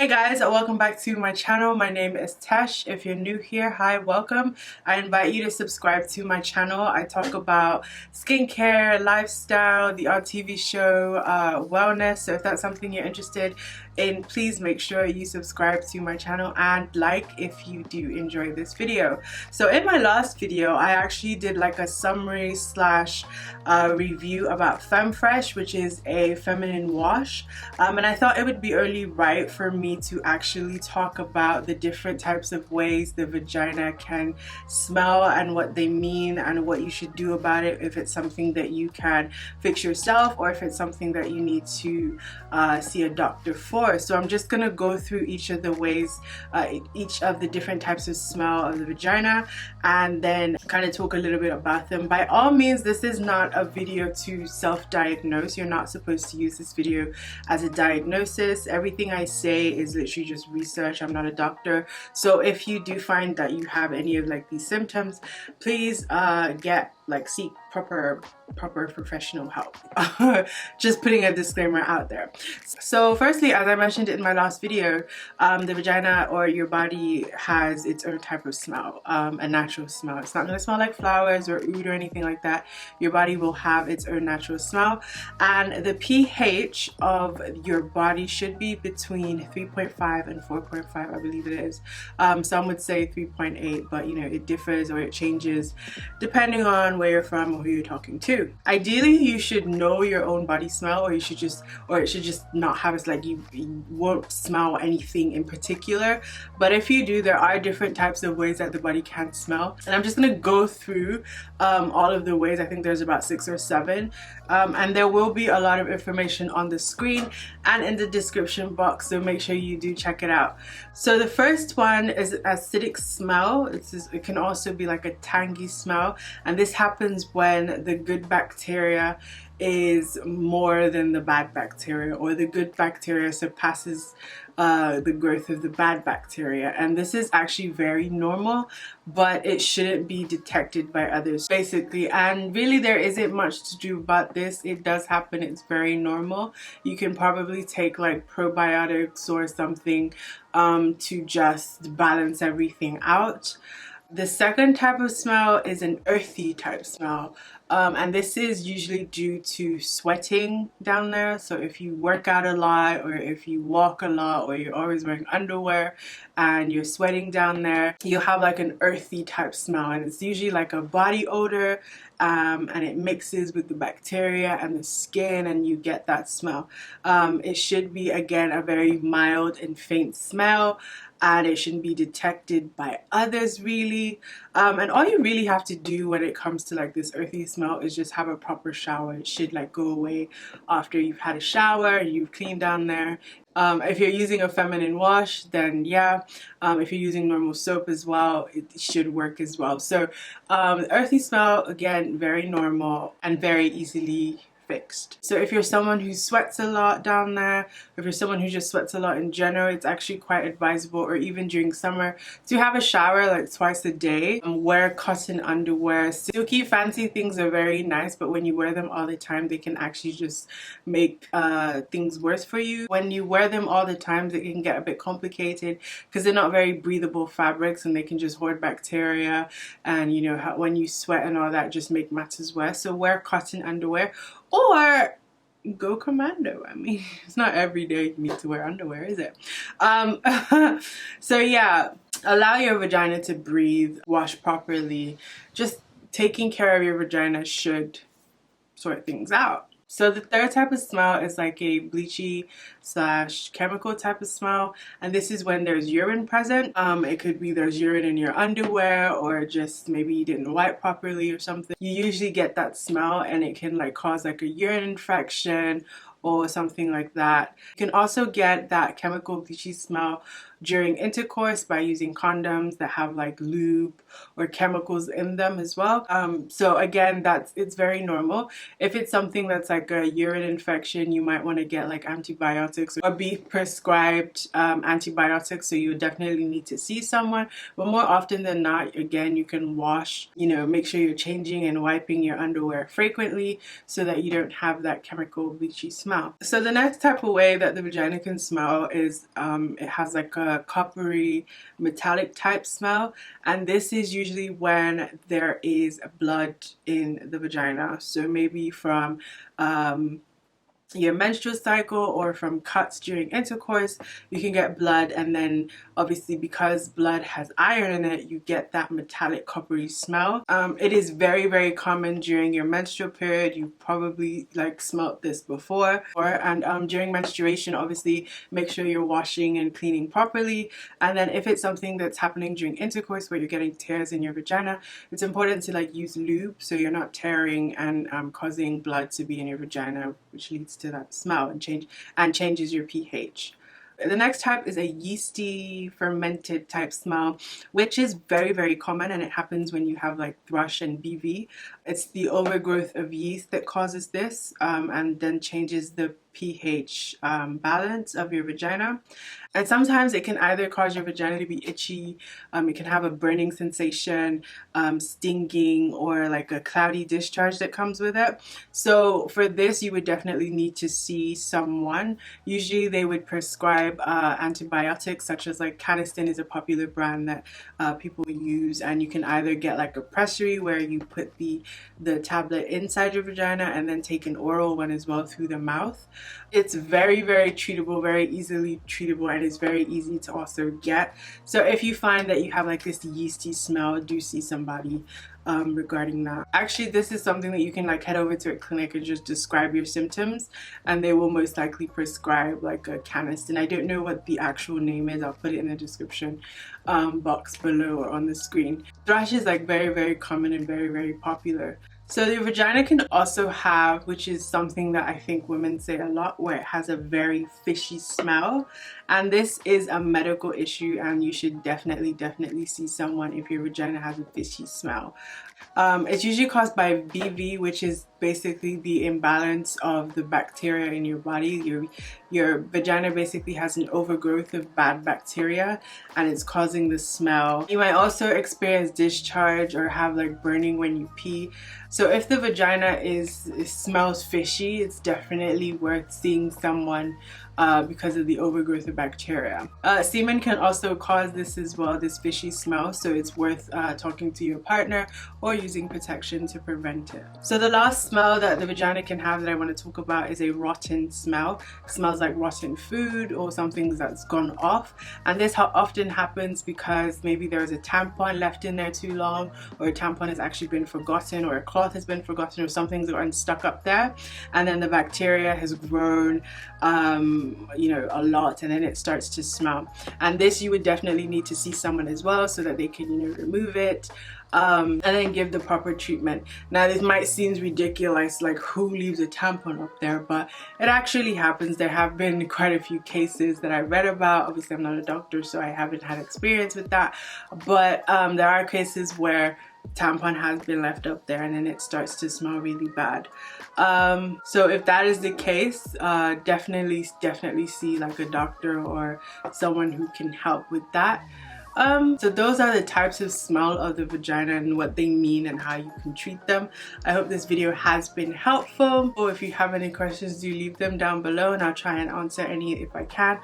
Hey guys, welcome back to my channel. My name is Tesh. If you're new here, hi, welcome. I invite you to subscribe to my channel. I talk about skincare, lifestyle, the odd TV show, wellness. So if that's something you're interested in, please make sure you subscribe to my channel and like if you do enjoy this video. So in my last video, I actually did like a summary slash review about FemFresh, which is a feminine wash, and I thought it would be only right for me to actually talk about the different types of ways the vagina can smell and what they mean and what you should do about it, if it's something that you can fix yourself or if it's something that you need to see a doctor for. So I'm just gonna go through each of the ways, each of the different types of smell of the vagina, and then kind of talk a little bit about them. By all means, this is not a video to self-diagnose. You're not supposed to use this video as a diagnosis. Everything I say is literally just research. I'm not a doctor. So if you do find that you have any of like these symptoms, please seek proper professional help. Just putting a disclaimer out there. So firstly, as I mentioned in my last video, the vagina or your body has its own type of smell, a natural smell. It's not going to smell like flowers or oud or anything like that. Your body will have its own natural smell, and the pH of your body should be between 3.5 and 4.5, I believe it is. Some would say 3.8, but you know, it differs or it changes depending on where you're from or who you're talking to. Ideally, you should know your own body smell, or it should just not have it like you won't smell anything in particular. But if you do, there are different types of ways that the body can smell, and I'm just gonna go through all of the ways. I think there's about 6 or 7, and there will be a lot of information on the screen and in the description box, so make sure you do check it out. So the first one is acidic smell. It can also be like a tangy smell, and this happens when the good bacteria is more than the bad bacteria, or the good bacteria surpasses the growth of the bad bacteria. And this is actually very normal, but it shouldn't be detected by others, basically. And really, there isn't much to do about this. It does happen. It's very normal. You can probably take like probiotics or something to just balance everything out. The second type of smell is an earthy type smell, and this is usually due to sweating down there. So if you work out a lot, or if you walk a lot, or you're always wearing underwear and you're sweating down there, you'll have like an earthy type smell, and it's usually like a body odor, and it mixes with the bacteria and the skin, and you get that smell. It should be, again, a very mild and faint smell, and it shouldn't be detected by others really. And all you really have to do when it comes to like this earthy smell is just have a proper shower. It should like go away after you've had a shower and you've cleaned down there. If you're using a feminine wash, then yeah. If you're using normal soap as well, it should work as well. So earthy smell, again, very normal and very easily fixed. So if you're someone who sweats a lot down there, if you're someone who just sweats a lot in general, it's actually quite advisable, or even during summer, to have a shower like twice a day. Wear cotton underwear. Silky fancy things are very nice, but when you wear them all the time, they can actually just make things worse for you. When you wear them all the time, it can get a bit complicated because they're not very breathable fabrics, and they can just hoard bacteria, and you know when you sweat and all that, just make matters worse. So wear cotton underwear, or go commando. I mean, it's not every day you need to wear underwear, is it? So yeah, allow your vagina to breathe, wash properly. Just taking care of your vagina should sort things out. So the third type of smell is like a bleachy slash chemical type of smell, and this is when there's urine present. It could be there's urine in your underwear, or just maybe you didn't wipe properly or something. You usually get that smell, and it can like cause like a urine infection or something like that. You can also get that chemical bleachy smell during intercourse by using condoms that have like lube or chemicals in them as well. So again, it's very normal. If it's something that's like a urine infection, you might want to get like antibiotics or be prescribed antibiotics, so you would definitely need to see someone. But more often than not, again, you can wash, make sure you're changing and wiping your underwear frequently so that you don't have that chemical bleachy smell. So the next type of way that the vagina can smell is it has like a coppery metallic type smell, and this is usually when there is blood in the vagina. So maybe from your menstrual cycle or from cuts during intercourse, you can get blood, and then obviously because blood has iron in it, you get that metallic coppery smell. It is very, very common during your menstrual period. You probably like smelt this before. And during menstruation, obviously make sure you're washing and cleaning properly. And then if it's something that's happening during intercourse where you're getting tears in your vagina, it's important to like use lube so you're not tearing and causing blood to be in your vagina, which leads to that smell and changes your pH. The next type is a yeasty fermented type smell, which is very, very common, and it happens when you have like thrush and BV. It's the overgrowth of yeast that causes this and then changes the pH balance of your vagina. And sometimes it can either cause your vagina to be itchy, it can have a burning sensation, stinging, or like a cloudy discharge that comes with it. So for this, you would definitely need to see someone. Usually they would prescribe antibiotics, such as like Canasten is a popular brand that people use, and you can either get like a pressery where you put the tablet inside your vagina and then take an oral one as well through the mouth. It's very, very treatable, very easily treatable, and it's very easy to also get. So if you find that you have like this yeasty smell, do see somebody regarding that. Actually, this is something that you can like head over to a clinic and just describe your symptoms, and they will most likely prescribe like a Canasten. I don't know what the actual name is. I'll put it in the description box below or on the screen. Thrush is like very, very common and very, very popular. So your vagina can also have, which is something that I think women say a lot, where it has a very fishy smell. And this is a medical issue, and you should definitely see someone if your vagina has a fishy smell. It's usually caused by BV, which is basically the imbalance of the bacteria in your body. Your vagina basically has an overgrowth of bad bacteria, and it's causing the smell. You might also experience discharge or have like burning when you pee. So if the vagina smells fishy, it's definitely worth seeing someone because of the overgrowth of bacteria. Semen can also cause this as well, this fishy smell, so it's worth talking to your partner or using protection to prevent it. So the last smell that the vagina can have that I want to talk about is a rotten smell. It smells like rotten food or something that's gone off, and this often happens because maybe there is a tampon left in there too long, or a tampon has actually been forgotten, or a cloth has been forgotten, or something's gotten stuck up there, and then the bacteria has grown a lot, and then it starts to smell. And this, you would definitely need to see someone as well so that they can remove it and then give the proper treatment. Now this might seem ridiculous, like who leaves a tampon up there, but it actually happens. There have been quite a few cases that I read about. Obviously I'm not a doctor, so I haven't had experience with that, but there are cases where tampon has been left up there and then it starts to smell really bad. So if that is the case, definitely see like a doctor or someone who can help with that. So those are the types of smell of the vagina and what they mean and how you can treat them. I hope this video has been helpful. Or if you have any questions, do leave them down below and I'll try and answer any if I can.